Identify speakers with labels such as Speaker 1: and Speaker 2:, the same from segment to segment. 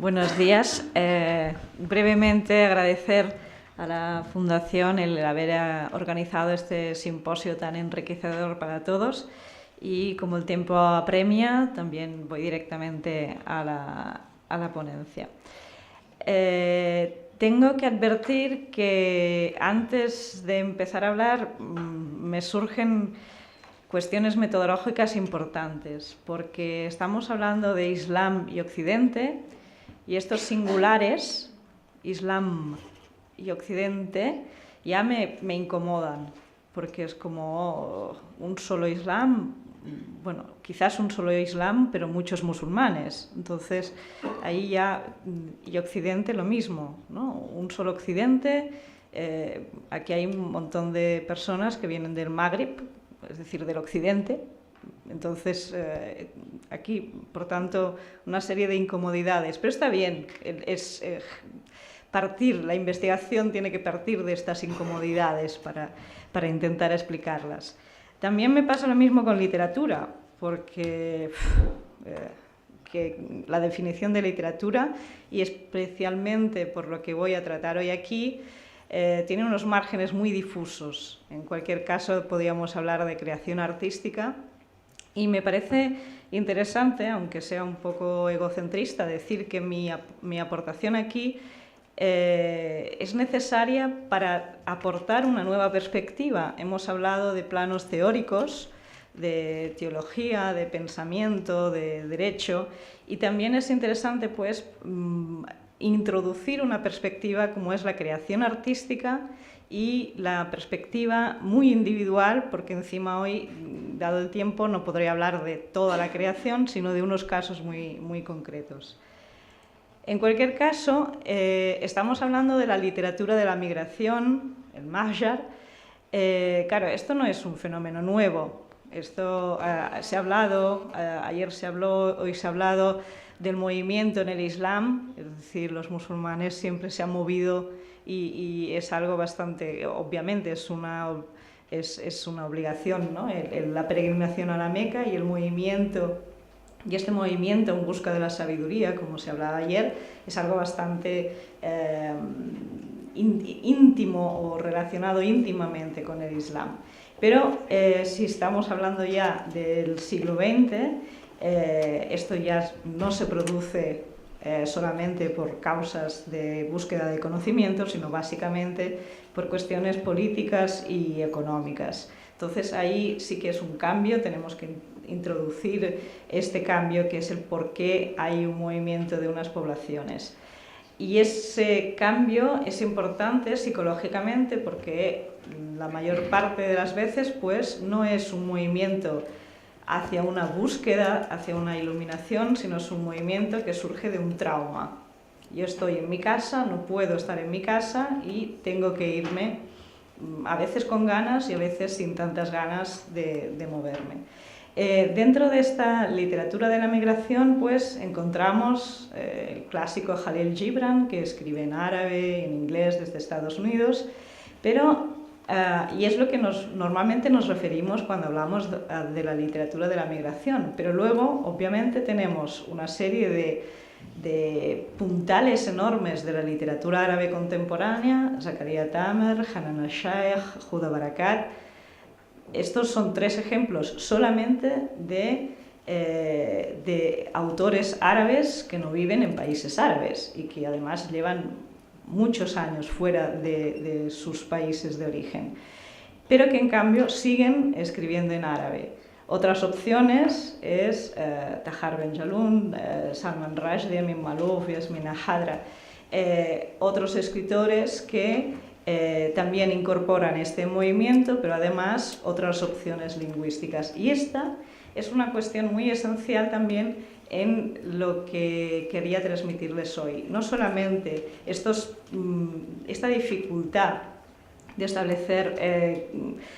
Speaker 1: Buenos días. Brevemente agradecer a la Fundación el haber organizado este simposio tan enriquecedor para todos y como el tiempo apremia, también voy directamente a la ponencia. Tengo que advertir que antes de empezar a hablar me surgen cuestiones metodológicas importantes, porque estamos hablando de Islam y Occidente, y estos singulares, Islam y Occidente, ya me incomodan, porque es como un solo Islam, bueno, quizás un solo Islam, pero muchos musulmanes. Entonces, ahí ya, y Occidente lo mismo, ¿no? Un solo Occidente, aquí hay un montón de personas que vienen del Magreb, es decir, del Occidente. Entonces, aquí, por tanto, una serie de incomodidades. Pero está bien, la investigación tiene que partir de estas incomodidades para intentar explicarlas. También me pasa lo mismo con literatura, porque que la definición de literatura, y especialmente por lo que voy a tratar hoy aquí, tiene unos márgenes muy difusos. En cualquier caso, podríamos hablar de creación artística. Y me parece interesante, aunque sea un poco egocentrista, decir que mi aportación aquí es necesaria para aportar una nueva perspectiva. Hemos hablado de planos teóricos, de teología, de pensamiento, de derecho, y también es interesante, pues, introducir una perspectiva como es la creación artística y la perspectiva muy individual, porque encima hoy, dado el tiempo, no podré hablar de toda la creación, sino de unos casos muy concretos. En cualquier caso, estamos hablando de la literatura de la migración, el Mahjar. Claro, esto no es un fenómeno nuevo. Esto se ha hablado, ayer se habló, hoy se ha hablado del movimiento en el Islam, es decir, los musulmanes siempre se han movido y es algo bastante, obviamente es una obligación, ¿no? La peregrinación a la Meca y el movimiento, y este movimiento en busca de la sabiduría, como se hablaba ayer, es algo bastante íntimo o relacionado íntimamente con el Islam. Pero si estamos hablando ya del siglo XX, esto ya no se produce solamente por causas de búsqueda de conocimiento, sino básicamente por cuestiones políticas y económicas. Entonces ahí sí que es un cambio, tenemos que introducir este cambio, que es el por qué hay un movimiento de unas poblaciones. Y ese cambio es importante psicológicamente porque la mayor parte de las veces pues, no es un movimiento hacia una búsqueda, hacia una iluminación, sino es un movimiento que surge de un trauma. Yo estoy en mi casa, no puedo estar en mi casa y tengo que irme, a veces con ganas y a veces sin tantas ganas de moverme. Dentro de esta literatura de la migración, pues encontramos el clásico Jalil Gibran, que escribe en árabe y en inglés desde Estados Unidos, pero y es lo que normalmente nos referimos cuando hablamos de la literatura de la migración, pero luego obviamente tenemos una serie de puntales enormes de la literatura árabe contemporánea, Zakaria Tamer, Hanan al-Shaikh, Huda Barakat. Estos son tres ejemplos solamente de autores árabes que no viven en países árabes y que además llevan muchos años fuera de sus países de origen, pero que en cambio siguen escribiendo en árabe. Otras opciones es Tahar Benjalloun, Salman Rushdie, Amin Maalouf, Yasmina Khadra, otros escritores que también incorporan este movimiento, pero además otras opciones lingüísticas. Y esta es una cuestión muy esencial también en lo que quería transmitirles hoy. No solamente esta dificultad de establecer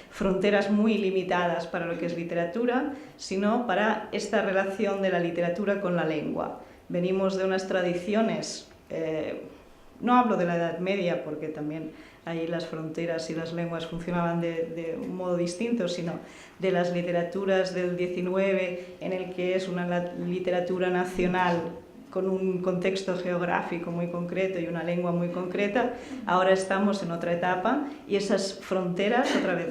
Speaker 1: fronteras muy limitadas para lo que es literatura, sino para esta relación de la literatura con la lengua. Venimos de unas tradiciones, no hablo de la Edad Media porque también ahí las fronteras y las lenguas funcionaban de un modo distinto, sino de las literaturas del XIX, en el que es una literatura nacional con un contexto geográfico muy concreto y una lengua muy concreta, ahora estamos en otra etapa y esas fronteras otra vez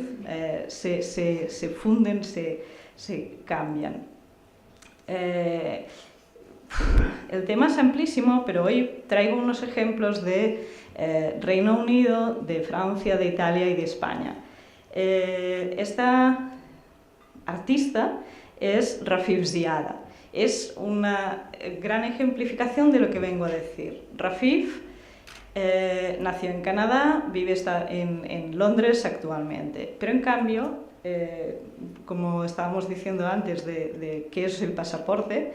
Speaker 1: se funden, se cambian. El tema es amplísimo, pero hoy traigo unos ejemplos de Reino Unido, de Francia, de Italia y de España. Esta artista es Rafeef Ziada. Es una gran ejemplificación de lo que vengo a decir. Rafeef nació en Canadá, vive en Londres actualmente, pero en cambio, como estábamos diciendo antes de qué es el pasaporte,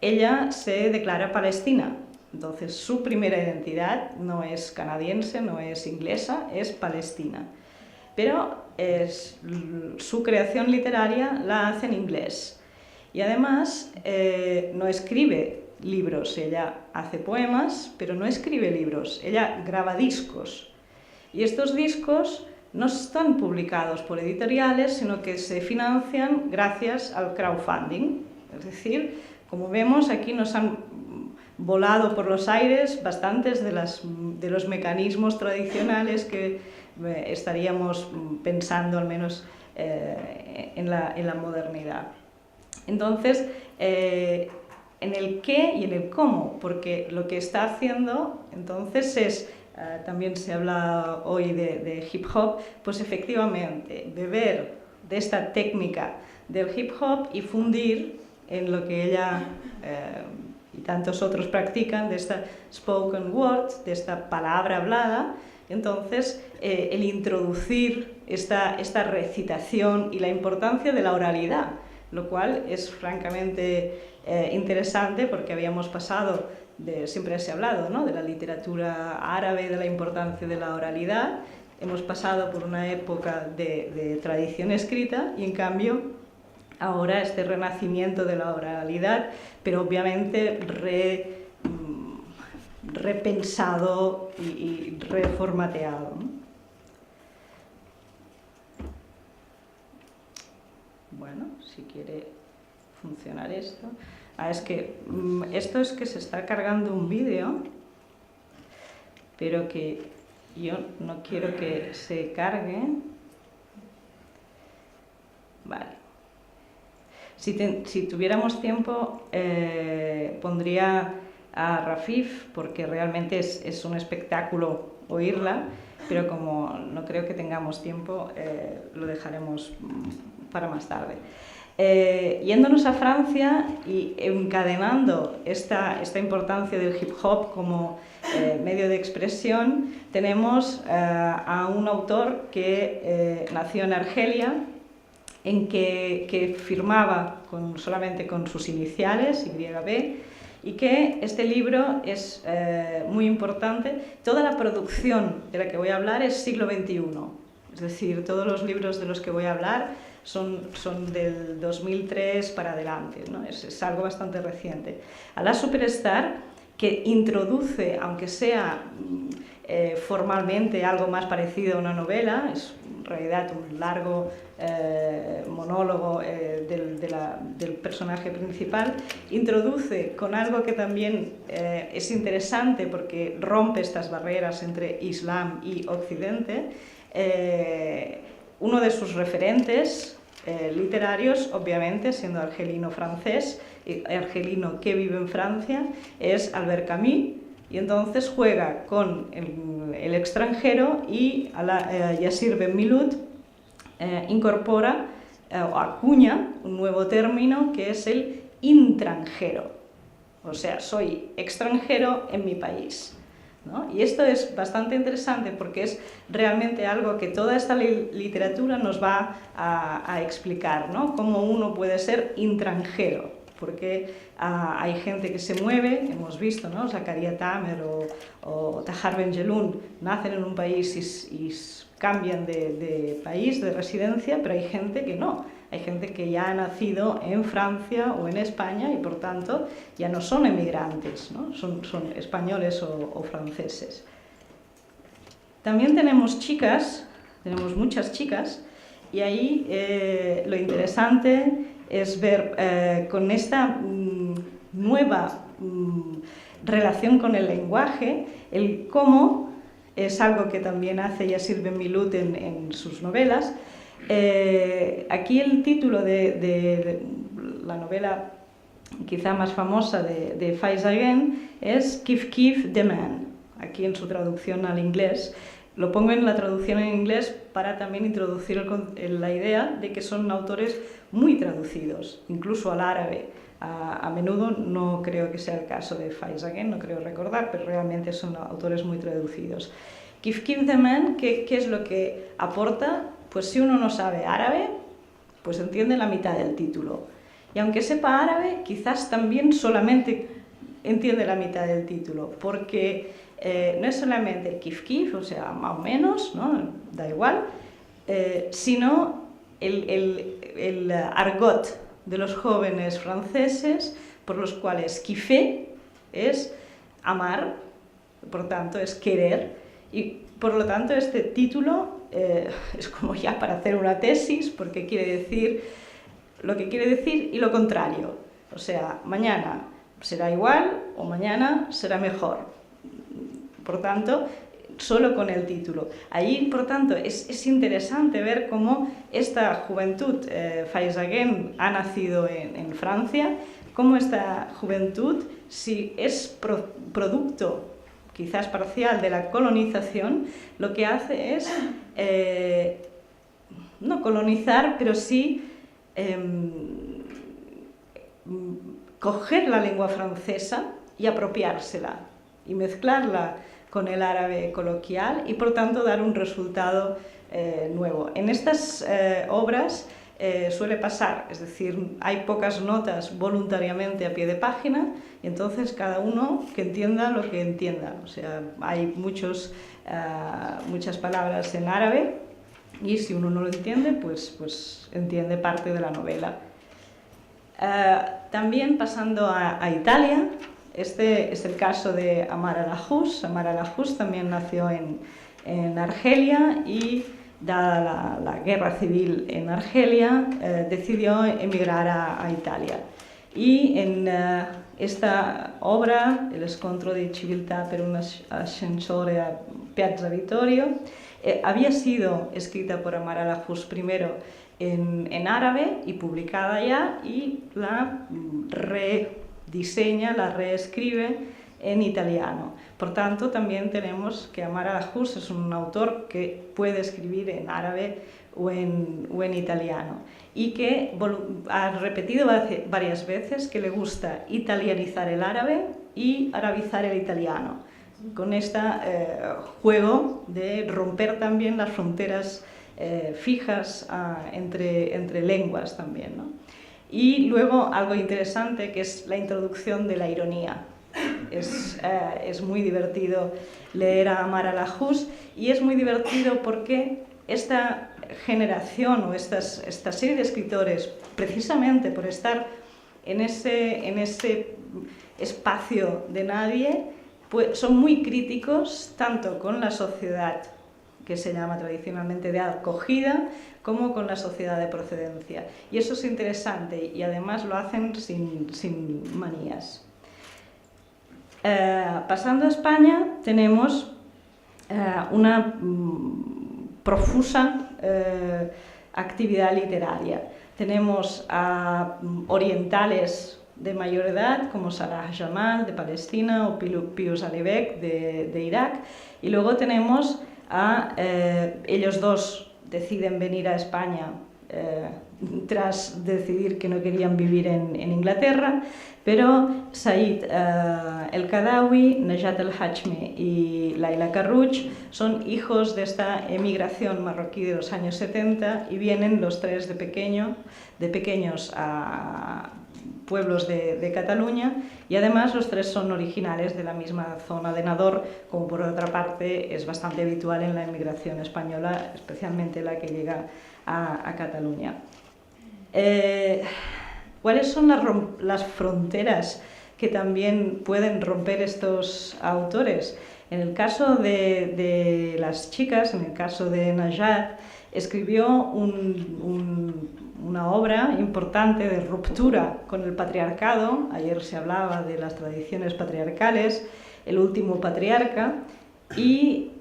Speaker 1: ella se declara palestina. Entonces su primera identidad no es canadiense, no es inglesa, es palestina. Pero su creación literaria la hace en inglés. Y además no escribe libros, ella hace poemas, pero no escribe libros, ella graba discos. Y estos discos no están publicados por editoriales, sino que se financian gracias al crowdfunding. Es decir, como vemos, aquí nos han volado por los aires bastantes de los mecanismos tradicionales que estaríamos pensando, al menos en la modernidad. Entonces, en el qué y en el cómo, porque lo que está haciendo entonces es, también se habla hoy de hip hop, pues efectivamente beber de esta técnica del hip hop y fundir en lo que ella y tantos otros practican, de esta spoken word, de esta palabra hablada. Entonces, el introducir esta recitación y la importancia de la oralidad, lo cual es francamente interesante porque habíamos pasado, siempre se ha hablado, ¿no?, de la literatura árabe, de la importancia de la oralidad, hemos pasado por una época de tradición escrita y en cambio ahora este renacimiento de la oralidad, pero obviamente repensado y reformateado, ¿no? Bueno, si quiere funcionar esto. Es que esto es que se está cargando un vídeo, pero que yo no quiero que se cargue. Vale. Si tuviéramos tiempo, pondría a Rafeef, porque realmente es un espectáculo oírla, pero como no creo que tengamos tiempo, lo dejaremos para más tarde. Yéndonos a Francia y encadenando esta importancia del hip hop como medio de expresión, tenemos a un autor que nació en Argelia, que firmaba solamente con sus iniciales, YB, y que este libro es muy importante. Toda la producción de la que voy a hablar es siglo XXI, es decir, todos los libros de los que voy a hablar son del 2003 para adelante, ¿no? Es algo bastante reciente. A la Superstar, que introduce, aunque sea formalmente algo más parecido a una novela, es en realidad un largo monólogo del personaje principal, introduce con algo que también es interesante porque rompe estas barreras entre Islam y Occidente. Uno de sus referentes literarios, obviamente, siendo argelino-francés, argelino que vive en Francia, es Albert Camus, y entonces juega con el extranjero y Yassir Ben Milud incorpora o acuña un nuevo término que es el intranjero, o sea, soy extranjero en mi país, ¿no? Y esto es bastante interesante porque es realmente algo que toda esta literatura nos va a explicar, ¿no? Cómo uno puede ser intranjero, porque hay gente que se mueve, hemos visto, ¿no? Zakaria Tamer o Tahar Ben Jelloun nacen en un país y cambian de país, de residencia, pero hay gente que no. Hay gente que ya ha nacido en Francia o en España y por tanto ya no son emigrantes, ¿no? Son españoles o franceses. También tenemos chicas, tenemos muchas chicas, y ahí lo interesante es ver con esta nueva relación con el lenguaje, el cómo es algo que también hace Yassir Ben Millout en sus novelas. Aquí el título de la novela quizá más famosa de Faizaguén es Kif Kif the Man, aquí en su traducción al inglés. Lo pongo en la traducción en inglés para también introducir la idea de que son autores muy traducidos, incluso al árabe. A menudo no creo que sea el caso de Faizaguén, no creo recordar, pero realmente son autores muy traducidos. Kif Kif the Man, ¿qué es lo que aporta? Pues si uno no sabe árabe, pues entiende la mitad del título. Y aunque sepa árabe, quizás también solamente entiende la mitad del título, porque no es solamente el kif kif, o sea, más o menos, ¿no? Da igual, sino el argot de los jóvenes franceses, por los cuales kifé es amar, por tanto es querer, y por lo tanto este título es como ya para hacer una tesis, porque quiere decir lo que quiere decir y lo contrario. O sea, mañana será igual o mañana será mejor. Por tanto, solo con el título. Ahí, por tanto, es interesante ver cómo esta juventud, Faizaguén ha nacido en Francia, cómo esta juventud, si es producto quizás parcial de la colonización, lo que hace es no colonizar, pero sí coger la lengua francesa y apropiársela y mezclarla con el árabe coloquial y por tanto dar un resultado nuevo. En estas obras suele pasar, es decir, hay pocas notas voluntariamente a pie de página y entonces cada uno que entienda lo que entienda. O sea, hay muchas palabras en árabe y si uno no lo entiende, pues entiende parte de la novela. También pasando a Italia, este es el caso de Amar al-Ajous. Amar al-Ajous también nació en Argelia y, dada la guerra civil en Argelia, decidió emigrar a Italia. Y en esta obra, El scontro di civiltà per un ascensore a Piazza Vittorio, había sido escrita por Amar al-Ajous primero en árabe y publicada ya, y la rediseña, la reescribe en italiano. Por tanto, también tenemos que Amar al-Ajous es un autor que puede escribir en árabe o en italiano y que ha repetido varias veces que le gusta italianizar el árabe y arabizar el italiano, con este juego de romper también las fronteras fijas entre lenguas también, ¿no? Y luego algo interesante que es la introducción de la ironía. Es muy divertido leer a Amar al-Ajous y es muy divertido porque esta generación o esta serie de escritores, precisamente por estar en ese espacio de nadie, pues son muy críticos tanto con la sociedad que se llama tradicionalmente de acogida, como con la sociedad de procedencia. Y eso es interesante y además lo hacen sin manías. Pasando a España, tenemos una profusa actividad literaria. Tenemos a orientales de mayor edad, como Salah Jamal, de Palestina, o Pius Alibek, de Irak, y luego tenemos ellos dos deciden venir a España tras decidir que no querían vivir en Inglaterra, pero Said el-Kadawi, Najat el-Hachmi y Laila Carrouch son hijos de esta emigración marroquí de los años 70 y vienen los tres de pequeños a pueblos de Cataluña, y además los tres son originales de la misma zona de Nador, como por otra parte es bastante habitual en la emigración española, especialmente la que llega a Cataluña. ¿Cuáles son las fronteras que también pueden romper estos autores? En el caso de las chicas, en el caso de Najat, escribió una obra importante de ruptura con el patriarcado. Ayer se hablaba de las tradiciones patriarcales, El último patriarca, y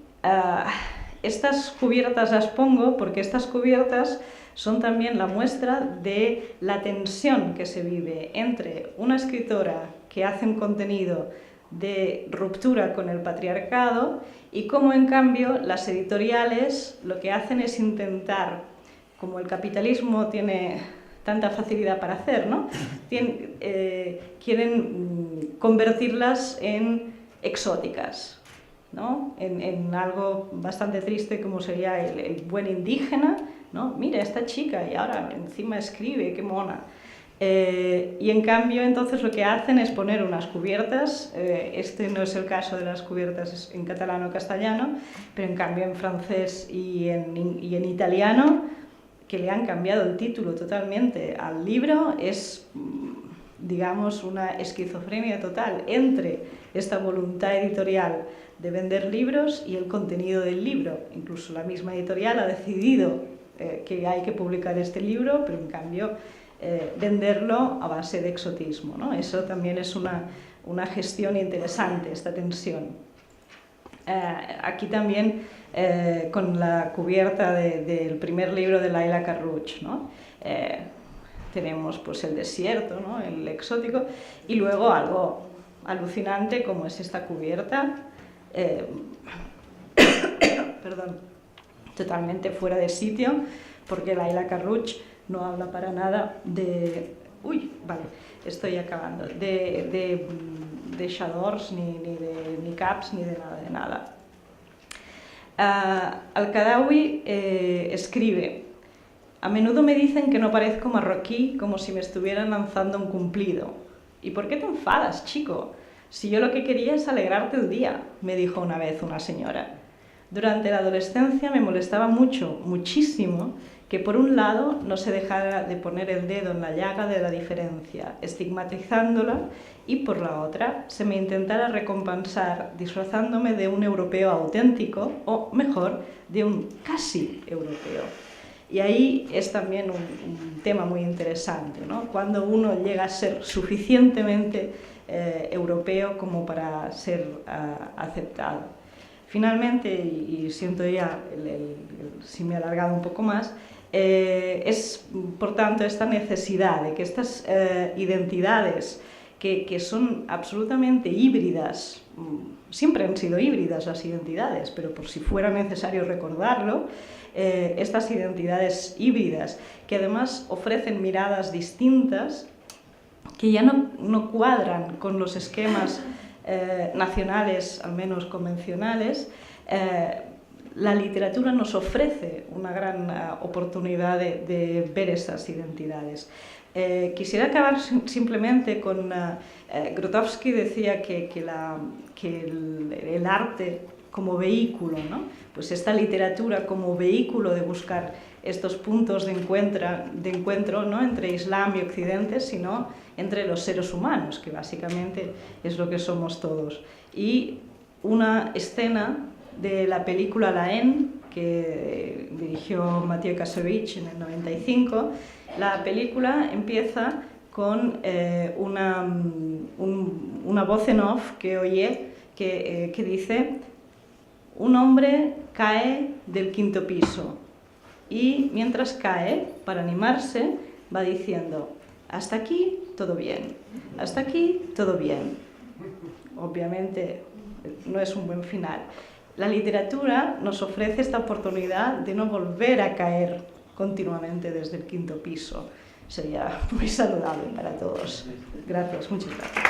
Speaker 1: estas cubiertas las pongo porque estas cubiertas son también la muestra de la tensión que se vive entre una escritora que hace un contenido de ruptura con el patriarcado y cómo en cambio las editoriales lo que hacen es intentar, como el capitalismo tiene tanta facilidad para hacer, ¿no? Quieren convertirlas en exóticas, ¿no? En algo bastante triste como sería el buen indígena, ¿no? Mira, esta chica y ahora encima escribe, qué mona. Y en cambio entonces lo que hacen es poner unas cubiertas, este no es el caso de las cubiertas en catalán o castellano, pero en cambio en francés y en italiano, que le han cambiado el título totalmente al libro, es, digamos, una esquizofrenia total entre esta voluntad editorial de vender libros y el contenido del libro. Incluso la misma editorial ha decidido que hay que publicar este libro, pero en cambio venderlo a base de exotismo, ¿no? Eso también es una gestión interesante, esta tensión. Aquí también con la cubierta del primer libro de Laila Carrouch, ¿no? Tenemos pues el desierto, ¿no? El exótico, y luego algo alucinante como es esta cubierta, perdón, totalmente fuera de sitio, porque Laila Carrouch no habla para nada de... Uy, vale, estoy acabando. De chadors, ni de niqabs, ni de nada. Al-Kadawi escribe: a menudo me dicen que no parezco marroquí, como si me estuvieran lanzando un cumplido. ¿Y por qué te enfadas, chico? Si yo lo que quería es alegrarte el día, me dijo una vez una señora. Durante la adolescencia me molestaba mucho, muchísimo, que por un lado no se dejara de poner el dedo en la llaga de la diferencia, estigmatizándola, y por la otra se me intentara recompensar disfrazándome de un europeo auténtico, o mejor, de un casi europeo. Y ahí es también un tema muy interesante, ¿no? Cuando uno llega a ser suficientemente europeo como para ser aceptado. Finalmente, y siento ya si me he alargado un poco más, es por tanto esta necesidad de que estas identidades que son absolutamente híbridas, siempre han sido híbridas las identidades, pero por si fuera necesario recordarlo, estas identidades híbridas que además ofrecen miradas distintas, que ya no cuadran con los esquemas nacionales, al menos convencionales, la literatura nos ofrece una gran oportunidad de ver esas identidades. Quisiera acabar simplemente con... Grotowski decía que el arte como vehículo, ¿no? Pues esta literatura como vehículo de buscar estos puntos de encuentro, no entre Islam y Occidente, sino entre los seres humanos, que básicamente es lo que somos todos. Y una escena de la película La Haine, que dirigió Mathieu Kassovitz en el 95, la película empieza con una voz en off que oye, que dice: un hombre cae del 5º piso, y mientras cae, para animarse, va diciendo: hasta aquí todo bien, hasta aquí todo bien. Obviamente no es un buen final. La literatura nos ofrece esta oportunidad de no volver a caer continuamente desde el 5º piso. Sería muy saludable para todos. Gracias, muchas gracias.